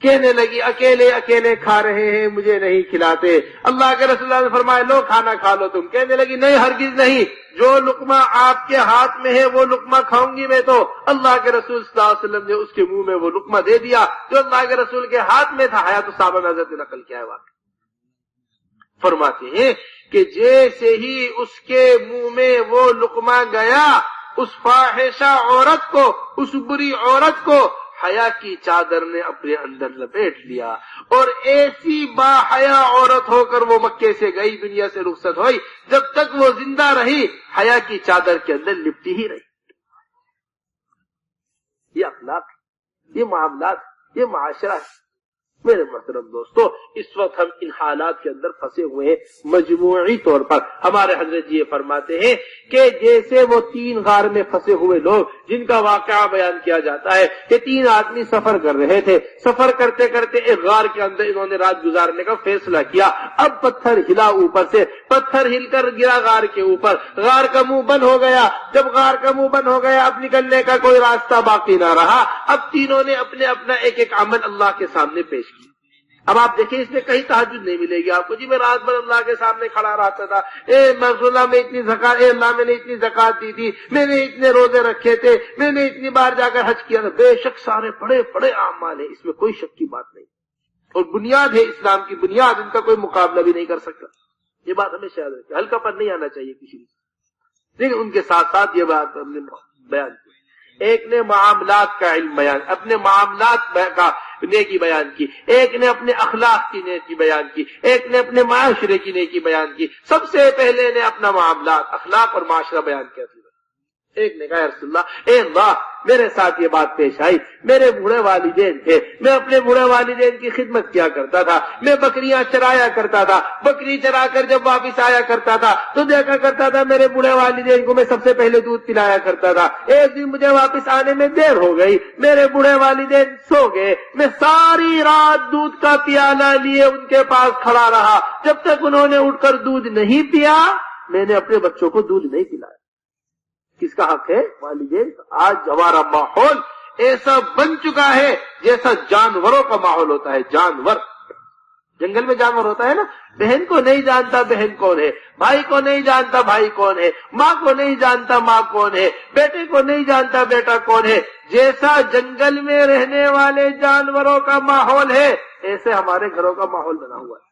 کہنے لگی اکیلے اکیلے کھا رہے ہیں مجھے نہیں کھلاتے. اللہ کے رسول اللہ نے فرمایا لو کھانا کھا لو تم. کہنے لگی نہیں ہرگز نہیں، جو لقمہ آپ کے ہاتھ میں ہے وہ لقمہ کھاؤں گی میں. تو اللہ کے رسول صلی اللہ علیہ وسلم نے اس کے منہ میں وہ لقمہ دے دیا جو اللہ کے رسول کے ہاتھ میں تھا. حیات الصحابہ میں حضرت نے نقل کیا ہے واقعہ. فرماتے ہیں کہ جیسے ہی اس کے منہ میں وہ لقمہ گیا، اس فاحشہ عورت کو، اس بری عورت کو حیا کی چادر نے اپنے اندر لپیٹ لیا، اور ایسی با حیا عورت ہو کر وہ مکے سے گئی، دنیا سے رخصت ہوئی. جب تک وہ زندہ رہی حیا کی چادر کے اندر لپٹی ہی رہی. یہ اخلاق، یہ معاملات، یہ معاشرہ ہے. میرے محترم دوستو، اس وقت ہم ان حالات کے اندر پھنسے ہوئے ہیں. مجموعی طور پر ہمارے حضرت جی یہ فرماتے ہیں کہ جیسے وہ 3 غار میں پھنسے ہوئے لوگ جن کا واقعہ بیان کیا جاتا ہے کہ 3 آدمی سفر کر رہے تھے، سفر کرتے کرتے ایک غار کے اندر انہوں نے رات گزارنے کا فیصلہ کیا. اب پتھر ہلا، اوپر سے پتھر ہل کر گرا غار کے اوپر، غار کا منہ بند ہو گیا. جب غار کا منہ بند ہو گیا اب نکلنے کا کوئی راستہ باقی نہ رہا. اب تینوں نے اپنے اپنا ایک ایک عمل اللہ کے سامنے پیش کیا. اب آپ دیکھیں اس میں کہیں تہجد نہیں ملے گی آپ کو. جی میں رات بھر اللہ کے سامنے کھڑا رہتا تھا، اے اللہ میں اتنی زکات، اے اللہ میں نے اتنی زکات دی تھی، میں نے اتنے روزے رکھے تھے، میں نے اتنی بار جا کر حج کیا تھا. بے شک سارے بڑے بڑے اعمال ہیں، اس میں کوئی شک کی بات نہیں، اور بنیاد ہے اسلام کی بنیاد، ان کا کوئی مقابلہ بھی نہیں کر سکتا. یہ بات ہمیں یاد رکھیں، ہلکا پر نہیں آنا چاہیے کسی کو. لیکن ان کے ساتھ ساتھ یہ بات ہم نے بیان کی. ایک نے معاملات کا علم بیان، اپنے معاملات کا نیکی بیان کی، ایک نے اپنے اخلاق کی نیکی بیان کی، ایک نے اپنے معاشرے کی نیکی بیان کی. سب سے پہلے نے اپنا معاملات، اخلاق اور معاشرہ بیان کیا. ایک نے کہا یا رسول اللہ، اے اللہ میرے ساتھ یہ بات پیش آئی، میرے بوڑھے والدین تھے، میں اپنے بوڑھے والدین کی خدمت کیا کرتا تھا، میں بکریاں چرایا کرتا تھا، بکری چرا کر جب واپس آیا کرتا تھا تو دیکھا کرتا تھا میرے بوڑھے والدین کو میں سب سے پہلے دودھ پلایا کرتا تھا. ایک دن مجھے واپس آنے میں دیر ہو گئی، میرے بوڑھے والدین سو گئے، میں ساری رات دودھ کا پیالہ لیے ان کے پاس کھڑا رہا، جب تک انہوں نے اٹھ کر دودھ نہیں پیا میں نے اپنے بچوں کو دودھ نہیں پلایا. کس کا حق ہے؟ والدین. آج ہمارا ماحول ایسا بن چکا ہے جیسا جانوروں کا ماحول ہوتا ہے. جانور جنگل میں جانور ہوتا ہے نا، بہن کو نہیں جانتا بہن کون ہے، بھائی کو نہیں جانتا بھائی کون ہے، ماں کو نہیں جانتا ماں کون ہے، بیٹے کو نہیں جانتا بیٹا کون ہے. جیسا جنگل میں رہنے والے جانوروں کا ماحول ہے ایسے ہمارے گھروں کا ماحول بنا ہوا ہے.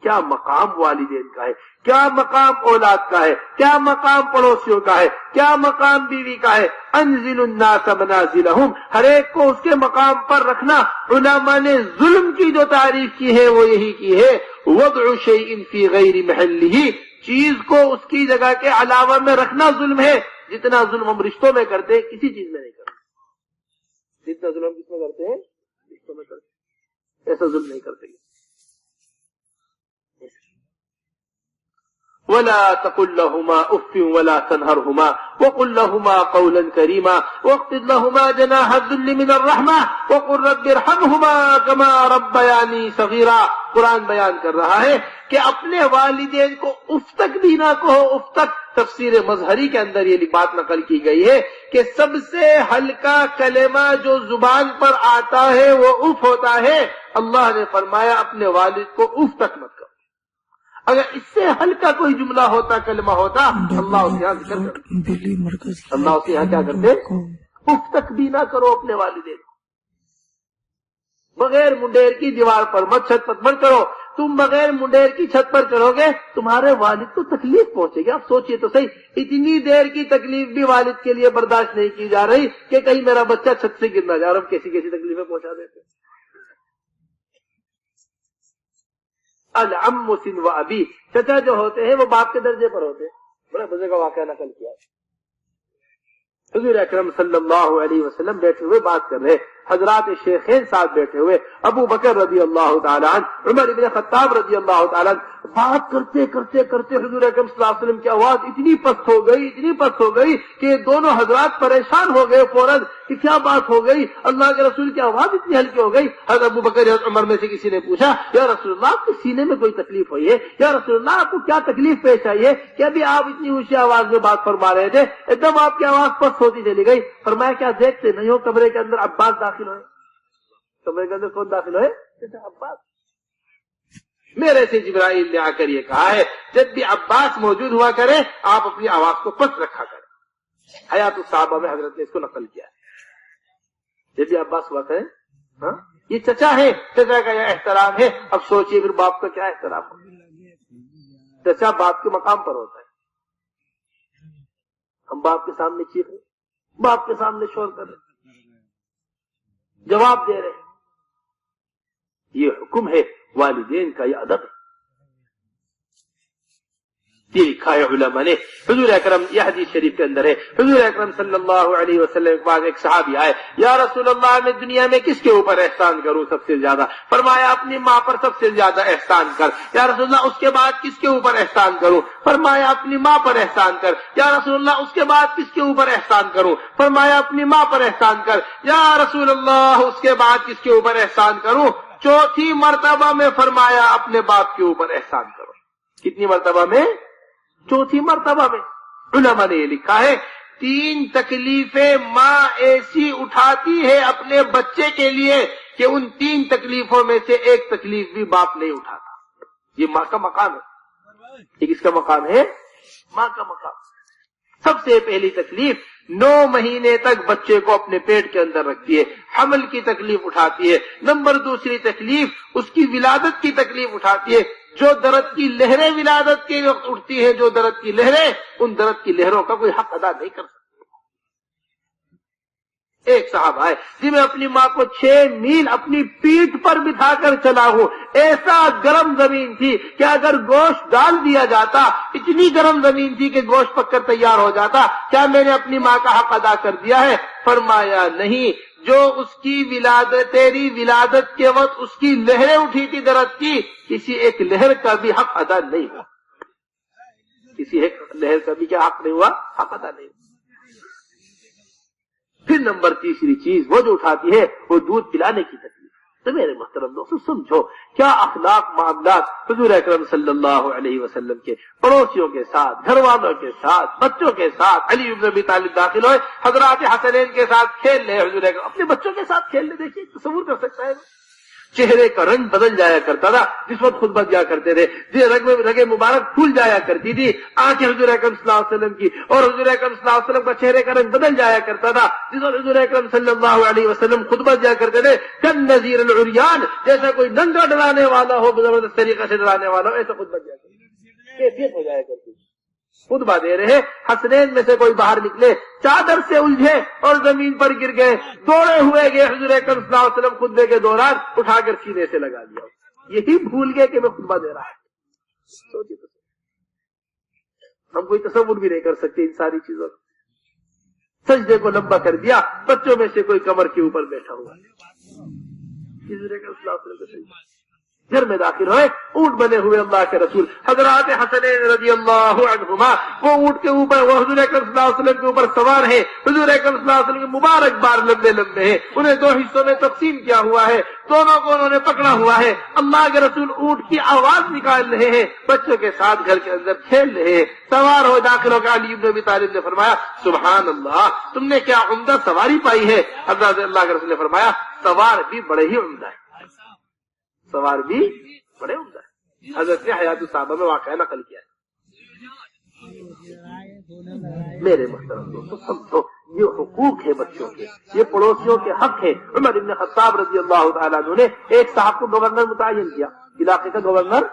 کیا مقام والدین کا ہے، کیا مقام اولاد کا ہے، کیا مقام پڑوسیوں کا ہے، کیا مقام بیوی کا ہے. انزل الناس منازلہم، ہر ایک کو اس کے مقام پر رکھنا. علماء نے ظلم کی جو تعریف کی ہے وہ یہی کی ہے، وضع شیء فی غیر محلہ، چیز کو اس کی جگہ کے علاوہ میں رکھنا ظلم ہے. جتنا ظلم ہم رشتوں میں کرتے ہیں کسی چیز میں نہیں کرتے. جتنا ظلم ہم کس میں کرتے ہیں؟ رشتوں میں کرتے ہیں. ایسا ظلم نہیں کرتے. ولا تقل لهما اف ولا تنهرهما وقل لهما قولا كريما واخفض لهما جناح الذل من الرحمة وقل رب ارحمهما كما ربياني صغيرا. قرآن بیان کر رہا ہے کہ اپنے والدین کو اف تک بھی نہ کہو. اف تک تفسیر مظہری کے اندر یہ بات نقل کی گئی ہے کہ سب سے ہلکا کلمہ جو زبان پر آتا ہے وہ اف ہوتا ہے. اللہ نے فرمایا اپنے والد کو اف تک مت کرو. اگر اس سے ہلکا کوئی جملہ ہوتا، کلمہ ہوتا، اللہ اس یہاں ذکر کرتے، اللہ اس یہاں کیا کرتے؟ اف تک بھی نہ کرو اپنے والدین کو. بغیر منڈیر کی دیوار پر مت، چھت پر مت کرو. تم بغیر منڈیر کی چھت پر چڑھو گے تمہارے والد کو تکلیف پہنچے گی. آپ سوچئے تو صحیح، اتنی دیر کی تکلیف بھی والد کے لیے برداشت نہیں کی جا رہی کہ کہیں میرا بچہ چھت سے گر نہ جائے. اور ہم کیسی کیسی تکلیفیں پہنچا دیتے. العم سن و ابی، چچا جو ہوتے ہیں وہ باپ کے درجے پر ہوتے ہیں. بڑا مزے کا واقعہ نقل کیا. حضور اکرم صلی اللہ علیہ وسلم بیٹھے ہوئے بات کر رہے، حضرات شیخین ساتھ بیٹھے ہوئے، ابو بکر رضی اللہ تعالیٰ عنہ، عمر ابن خطاب رضی اللہ تعالیٰ عنہ، بات کرتے کرتے کرتے حضور اکرم صلی اللہ علیہ وسلم کی آواز اتنی پست ہو گئی، اتنی پست ہو گئی کہ یہ دونوں حضرات پریشان ہو گئے فوراً کہ کیا بات ہو گئی. اللہ کے رسول کی آواز اتنی ہلکی ہو گئی. حضرت ابو بکر حضرت عمر میں سے کسی نے پوچھا یا رسول اللہ آپ کے سینے میں کوئی تکلیف ہوئی ہے؟ یا رسول اللہ آپ کو کیا تکلیف پیش آئی ہے کہ ابھی آپ اتنی اونچی آواز میں بات فرما رہے تھے ایک دم آپ کی آواز پست ہوتی چلی گئی. فرمایا کیا دیکھتے نہیں ہو کمرے کے اندر عباس داخل ہوئے؟ کمرے کے اندر کون داخل ہوئے؟ عباس. میرے سے جبرائیل نے آ کر یہ کہا ہے جب بھی عباس موجود ہوا کرے آپ اپنی آواز کو پست رکھا کریں. حیات الصحابہ میں حضرت نے اس کو نقل کیا ہے. جب بھی عباس ہوا کرے, ہاں یہ چچا ہے, چچا کا یہ احترام ہے. اب سوچئے پھر باپ کا کیا احترام ہو. چچا باپ کے مقام پر ہوتا ہے. ہم باپ کے سامنے چیخ رہے, باپ کے سامنے شور کر رہے, جواب دے رہے. یہ حکم ہے والدین کا, یہ ادب ہے. یہ لکھا ہے علماء نے. حضور اکرم, یہ حدیث شریف کے اندر ہے, حضور اکرم صلی اللہ علیہ وسلم کے بعد ایک صحابی آئے, یا رسول اللہ میں دنیا میں کس کے اوپر احسان کروں سب سے زیادہ؟ فرمایا اپنی ماں پر سب سے زیادہ احسان کر. یا رسول اللہ اس کے بعد کس کے اوپر احسان کروں؟ فرمایا اپنی ماں پر احسان کر. یا رسول اللہ اس کے بعد کس کے اوپر احسان کروں؟ فرمایا اپنی ماں پر احسان کر. یا رسول اللہ اس کے بعد کس کے اوپر احسان کروں؟ چوتھی مرتبہ میں فرمایا اپنے باپ کے اوپر احسان کرو. کتنی مرتبہ میں؟ چوتھی مرتبہ میں. علماء نے یہ لکھا ہے 3 تکلیفیں ماں ایسی اٹھاتی ہے اپنے بچے کے لیے کہ ان 3 تکلیفوں میں سے ایک تکلیف بھی باپ نہیں اٹھاتا. یہ ماں کا مقام ہے. یہ کس کا مقام ہے؟ ماں کا مقام. سب سے پہلی تکلیف 9 مہینے تک بچے کو اپنے پیٹ کے اندر رکھتی ہے, حمل کی تکلیف اٹھاتی ہے. نمبر دوسری تکلیف اس کی ولادت کی تکلیف اٹھاتی ہے. جو درد کی لہریں ولادت کے وقت اٹھتی ہیں, جو درد کی لہریں, ان درد کی لہروں کا کوئی حق ادا نہیں کر سکتا. ایک صاحب آئے جی میں اپنی ماں کو 6 میل اپنی پیٹھ پر بٹھا کر چلا ہوں. ایسا گرم زمین تھی کہ اگر گوشت ڈال دیا جاتا, اتنی گرم زمین تھی کہ گوشت پک کر تیار ہو جاتا. کیا میں نے اپنی ماں کا حق ادا کر دیا ہے؟ فرمایا نہیں. جو اس کی ولادت, تیری ولادت کے وقت اس کی لہریں اٹھی تھی درد کی, کسی ایک لہر کا بھی حق ادا نہیں ہوا. کسی ایک لہر کا بھی کیا حق نہیں ہوا؟ حق ادا نہیں ہوا. پھر نمبر تیسری چیز وہ جو اٹھاتی ہے وہ دودھ پلانے کی تکلیف. تو میرے محترم دوستو سمجھو کیا اخلاق معاملات حضور اکرم صلی اللہ علیہ وسلم کے پڑوسیوں کے ساتھ, گھر والوں کے ساتھ, بچوں کے ساتھ. علی بن ابی طالب داخل ہوئے, حضرات حسنین کے ساتھ کھیل رہے, حضور اکرم اپنے بچوں کے ساتھ کھیل رہے. دیکھیے تصور کر سکتا ہے. چہرے کا رنگ بدل جایا کرتا تھا جس وقت خطبہ دیا کرتے تھے, رگیں مبارک پھول جایا کرتی تھی آنکھیں حضور اکرم صلی اللہ علیہ وسلم کی, اور حضور اکرم صلی اللہ علیہ وسلم کا چہرے کا رنگ بدل جایا کرتا تھا جس وقت حضور اکرم صلی اللہ علیہ وسلم خطبہ دیا کرتے تھے. کن نذیر العریان, جیسا کوئی ننگا ڈرانے والا ہو, زبردست طریقے سے ڈرانے والا ہو, ایسا خطبہ دیا کرتے, کیفیت ہو جایا کرتی. خطبہ دے رہے, حسنین میں سے کوئی باہر نکلے, چادر سے الجھے اور زمین پر گر گئے, دوڑے ہوئے گئے, حضور اکرم صلی اللہ علیہ وسلم خطبے کے دوران اٹھا کر سینے سے لگا دیا. یہی بھول گئے کہ میں خطبہ دے رہا ہے. ہم کوئی تصور بھی نہیں کر سکتے ان ساری چیزوں کو. سجدے کو لمبا کر دیا, بچوں میں سے کوئی کمر کے اوپر بیٹھا ہوا. حضور اکرم صلی اللہ علیہ وسلم گھر میں داخل ہوئے, اونٹ بنے ہوئے اللہ کے رسول حضرات حسنین رضی اللہ عنہما, وہ اونٹ کے اوپر, وہ حضور اکرم صلی اللہ علیہ وسلم کے اوپر سوار ہیں. حضور اکرم صلی اللہ علیہ وسلم کے مبارک بار لمبے لمبے ہیں, انہیں 2 حصوں میں تقسیم کیا ہوا ہے, دونوں کو انہوں نے پکڑا ہوا ہے. اللہ کے رسول اونٹ کی آواز نکال رہے ہیں, بچوں کے ساتھ گھر کے اندر کھیل رہے ہیں. سوار ہو داخل ہو کر علی بن ابی طالب نے فرمایا سبحان اللہ, تم نے کیا عمدہ سواری پائی ہے. حضرت اللہ کے رسول نے فرمایا سوار بھی بڑے ہی عمدہ ہے, سوار بھی بڑے عمدہ ہے. حضرت نے حیات الصحابہ میں واقعہ نقل کیا ہے. میرے محترم دوستو سمجھو یہ حقوق ہے بچوں کے, یہ پڑوسیوں کے حق ہے. عمر بن خطاب رضی اللہ تعالیٰ عنہ نے ایک صاحب کو گورنر متعین کیا, علاقے کا گورنر.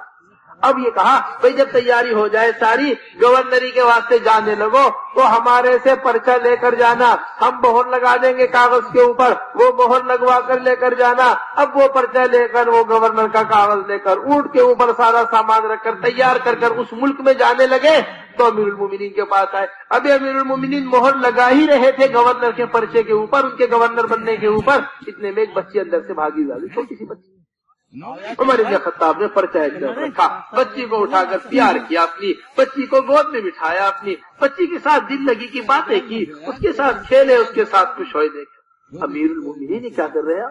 اب یہ کہا بھئی جب تیاری ہو جائے ساری, گورنری کے واسطے جانے لگو تو ہمارے سے پرچہ لے کر جانا, ہم مہر لگا دیں گے کاغذ کے اوپر, وہ مہر لگوا کر لے کر جانا. اب وہ پرچہ لے کر, وہ گورنر کا کاغذ لے کر, اونٹ کے اوپر سارا سامان رکھ کر تیار کر کر اس ملک میں جانے لگے تو امیر المومنین کے پاس آئے. ابھی امیر المومنین مہر لگا ہی رہے تھے گورنر کے پرچے کے اوپر, ان کے گورنر بننے کے اوپر. اتنے میں ایک بچی اندر سے بھاگی جا رہی, چھوٹی سی بچی. عمر بن خطاب نے پرچہ ایک طرف رکھا, بچی کو اٹھا کر پیار کیا, اپنی بچی کو گود میں بٹھایا, اپنی بچی کے ساتھ دل لگی کی باتیں کی, اس کے ساتھ کھیلے, اس کے ساتھ خوش ہوئے. دیکھ امیر المومنین کیا کر رہے ہیں,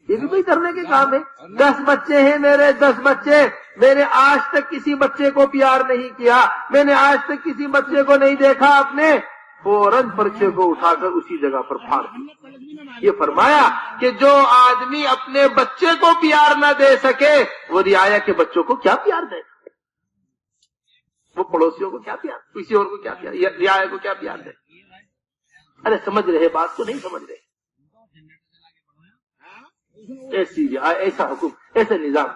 یہ بھی کوئی کرنے کے کام ہے. 10 بچے ہیں میرے, 10 بچے, میں نے آج تک کسی بچے کو پیار نہیں کیا, میں نے آج تک کسی بچے کو نہیں دیکھا اپنے فوراً پرچے کو اٹھا کر اسی جگہ پر پھاڑ دیا۔ یہ فرمایا کہ جو آدمی اپنے بچے کو پیار نہ دے سکے وہ رعایا کے بچوں کو کیا پیار دے گا؟ وہ پڑوسیوں کو کیا پیار، کسی اور کو کیا پیار، رعایا کو کیا پیار دے؟ ارے سمجھ رہے بات کو نہیں سمجھ رہے؟ ایسی رعایا، ایسا حکم، ایسا نظام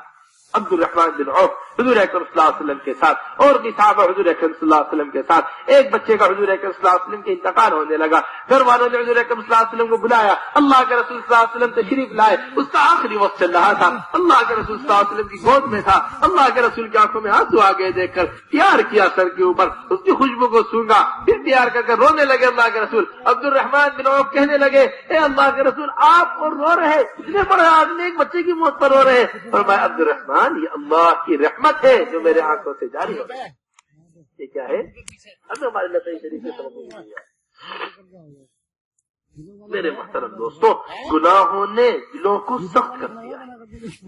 عبد الرحمن بن عوف حضور اکرم صلی اللہ علیہ وسلم کے ساتھ اور بھی صحابہ حضور اکرم صلی اللہ علیہ وسلم کے ساتھ، ایک بچے کا حضور اکرم صلی اللہ علیہ وسلم کے انتقال ہونے لگا، گھر والوں نے حضور اکرم صلی اللہ علیہ وسلم کو بلایا، اللہ کے رسول صلی اللہ علیہ وسلم تشریف لائے، اس کا آخری وقت چل رہا تھا، اللہ کے رسول صلی اللہ علیہ وسلم کی گود میں تھا، اللہ کے رسول کی آنکھوں میں آنسو آ گئے دیکھ کر پیار کیا سر کے اوپر، اس کی خوشبو کو سونگا، پھر پیار کر کے رونے لگے اللہ کے رسول۔ عبد الرحمن بن عوف کہنے لگے اے اللہ کے رسول آپ اور رو رہے، اتنے بڑے آدمی ایک بچے کی موت پر رو رہے، فرمایا عبد الرحمن یہ اللہ کی رحمت ہے جو میرے آنکھوں سے جاری ہو رہی ہے۔ یہ کیا ہے؟ ہمیں ہمارے نبی شریف سے سبق مل گیا۔ میرے محترم دوستو، گناہوں نے دلوں کو سخت کر دیا ہے،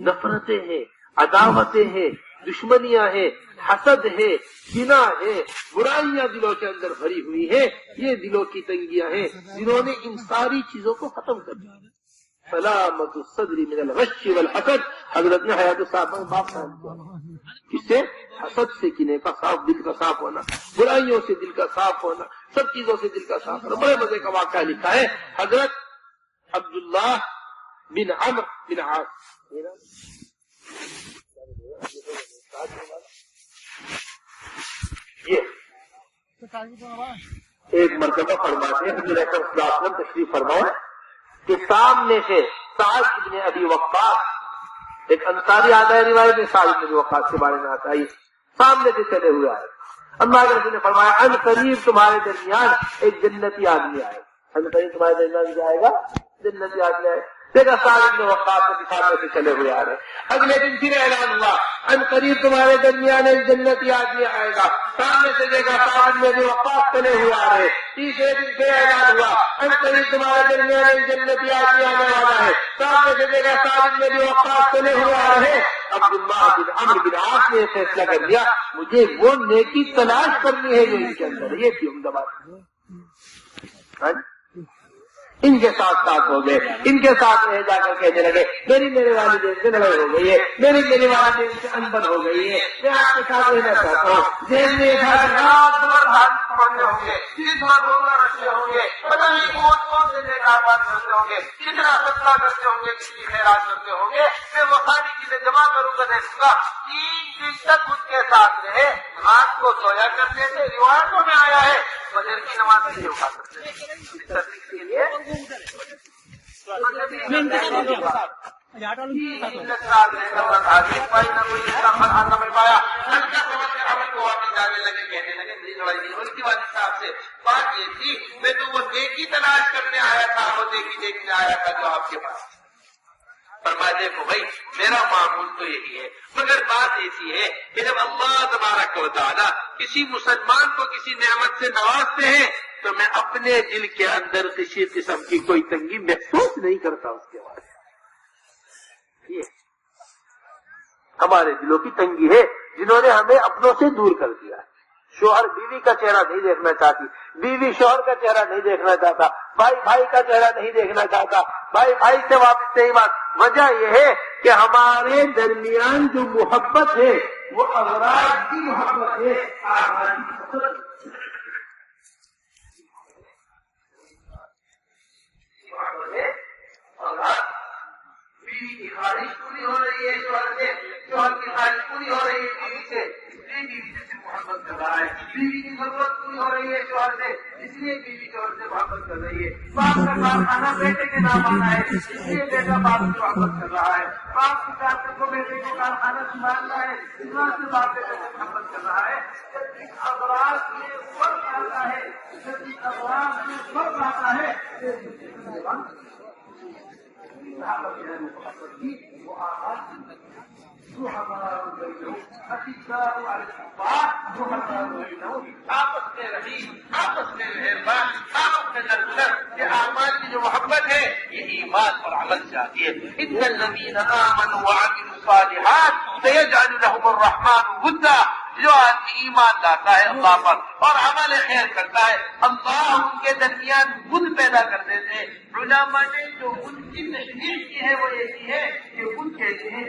نفرتیں ہیں، عداوتیں ہیں، دشمنیاں ہیں، حسد ہے، کینہ ہے، برائیاں دلوں کے اندر بھری ہوئی ہیں، یہ دلوں کی تنگیاں ہیں جنہوں نے ان ساری چیزوں کو ختم کر دیا۔ سلامت الصدر من الغش والحسد، حضرت نے حیات الصحابہ میں باب بیان کیا، اس سے حسد سے کینے کا صاف دل کا صاف ہونا، برائیوں سے دل کا صاف ہونا، سب چیزوں سے دل کا صاف ہونا۔ بڑے مزے کا واقعہ لکھا ہے حضرت عبداللہ بن عمرو بن عاص، یہ ایک مرتبہ فرماتے ہیں حضور اکرم صلی اللہ علیہ وسلم تشریف فرمائے کہ سامنے سے سعد بن ابی وقاص، ایک انصاری آتا ہے روایت میں سعد بن ابی وقاص کے بارے میں آتا ہے، سامنے سے چلے ہوئے آئے، اللہ کے رسول نے فرمایا ان قریب تمہارے درمیان ایک جنتی آدمی آئے، ان قریب تمہارے درمیان کیا آئے گا؟ جنتی آدمی آئے۔ دیکھا سعد بن وقاص کے سامنے سے چلے ہوئے آ رہے، اگلے دن پھر اعلان ہوا ان قریب تمہارے درمیان ایک جنتی آدمی آئے گا، سامنے سے دیکھا سعد بن ابی وقاص چلے ہوئے آ رہے، تیسرے دن پھر اعلان ہوا ان قریب تمہارے درمیان ایک جنتی آدمی آنے والا ہے، سامنے سے دیکھا سعد بن ابی وقاص چلے ہوئے آ رہے۔ عبداللہ بن عمرو بن عاص نے فیصلہ کر لیا مجھے وہ نیکی تلاش کرنی ہے جو ان کے اندر، یہ تھی عمدہ بات۔ ان کے ساتھ ساتھ ہو گئے، ان کے ساتھ رہ جا کر کہنے لگے میرے والدین سے لڑائی ہو گئی ہے، میری والدین سے انبن ہو گئی ہے، میں آپ کے ساتھ رہنا چاہتا ہوں، ذہن میں رات بھر حادث پڑھنے ہوں گے، دن بھر روزہ رکھتے ہوں گے، پتہ نہیں کون سے نیک اعمال کرتے ہوں گے، کتنا صدقہ کرتے ہوں گے، کتنی خیرات کرتے ہوں گے، میں وہ ساری چیزیں جمع کروں گا، دیکھوں گا 3 دن تک اس کے ساتھ رہے، رات کو سویا کرتے تھے، روایتوں میں آیا ہے فجر کی نماز نہیں اٹھا سکتے کے لیے بات یہ تھی میں تو وہ نیکی تلاش کرنے آیا تھا، وہ نیکی دیکھنے آیا تھا جو آپ کے پاس۔ فرمایا دیکھو بھائی میرا معمول تو یہی ہے، مگر بات ایسی ہے کہ جب اللہ تبارک و تعالیٰ کسی مسلمان کو کسی نعمت سے نوازتے ہیں تو میں اپنے دل کے اندر کسی قسم کی کوئی تنگی محسوس نہیں کرتا اس کے بعد۔ یہ ہمارے دلوں کی تنگی ہے جنہوں نے ہمیں اپنوں سے دور کر دیا ہے۔ شوہر بیوی کا چہرہ نہیں دیکھنا چاہتی، بیوی شوہر کا چہرہ نہیں دیکھنا چاہتا، بھائی بھائی کا چہرہ نہیں دیکھنا چاہتا، بھائی بھائی سے واپس نہیں بات۔ وجہ یہ ہے کہ ہمارے درمیان جو محبت ہے وہ اغراض کی محبت ہے، بیوی کی خواہش پوری ہو رہی ہے شوہر سے، شوہر کی خواہش پوری ہو رہی ہے بیوی سے، بیوی سے محبت کر رہا ہے، بیوی کی ضرورت پوری ہو رہی ہے شوہر سے، اس لیے بیوی شوہر سے محبت کر رہی ہے، باپ کا کارخانہ بیٹے کے نام آنا ہے، اس لیے بیٹا باپ سے محبت کر رہا ہے، باپ کی کارخانے کو بیٹے کو کارخانہ سنبھالنا ہے، اس سے باپ بیٹے سے محبت کر رہا ہے۔ جب اس افراد میں فرق آتا ہے، جب اس افراد میں فرق آتا ہے وہ آواز جو ہمارا آپس میں رحیم، آپس میں مہربان، آپس میں درگزر، یہ اعمال کی جو محبت ہے یہ ایمان پر عمل چاہتی ہے۔ ان الذین آمنوا وعملوا الصالحات سيجعل لهم الرحمن ودا، جو آدمی ایمان لاتا ہے اللہ پر اور عمل خیر کرتا ہے، اللہ ان کے درمیان بت پیدا کر دیتے ہیں۔ علماء نے جو ان کی تشریح کی ہے وہ یہ کی ہے کہ ان کہتے ہیں